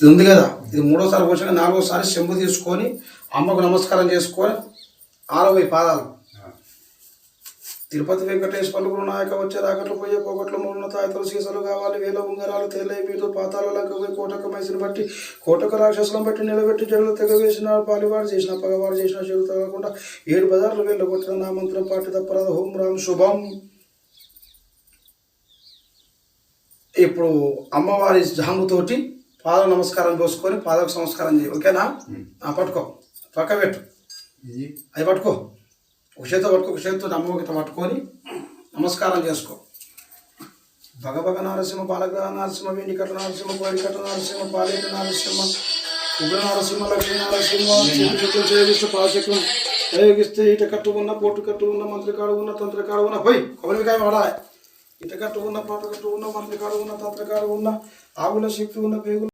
ఇది ఉంది కదా, ఇది మూడోసారి పోసాక నాలుగోసారి చెంబు తీసుకొని అమ్మకు నమస్కారం చేసుకొని 60 పాదాలు తిరుపతి వెంకటేశ్వర గురు నాయక వచ్చే రాకట్లు పోయే పోగొట్లు మూడున్న తాయతలు సీసాలు కావాలి, వేల ఉంగరాలు తెల్లై మీరు పాతాలకు పోయి కోటక మైసిని బట్టి కోటక రాక్షసులను బట్టి నిలబెట్టి జడులు తెగవేసిన పాలివాడు చేసిన పగవాడు చేసిన చెడు తగకుండా 7 బజార్లు వెళ్ళగొట్టిన నా మంత్రం పాటి తప్పరాద హోం రామ్ శుభం. ఇప్పుడు అమ్మవారి జాముతోటి పాద నమస్కారం కోసుకొని పాదకు సంస్కారం చేయి. ఓకేనా? పట్టుకో, పక్క పెట్టు, అవి పట్టుకో, ఒక చేతితో పట్టుకో, ఒక చేతితో అమ్మవారితో పట్టుకొని నమస్కారం చేసుకో. భగభగ నరసింహ బాలగ్రహ నరసింహ వెండికట్ల నరసింహ కోడికట్ల నరసింహ పాలేట నరసింహ ఉగ్ర నరసింహ లక్ష్మీ నరసింహ చెట్టు చేస్తూ పాశకం ప్రయోగిస్తే ఇట కట్టు ఉన్న పోటు కట్టు ఉన్న మంత్రికాడు ఉన్న తంత్రకాడు ఉన్న పోయి కొబ్బరికాయ వాడాలి. ఇట కట్టు ఉన్న పాట కట్టు ఉన్న మంత్రికాడు ఉన్న తంత్రకాడు ఉన్న ఆవుల శక్తి ఉన్న పేగులు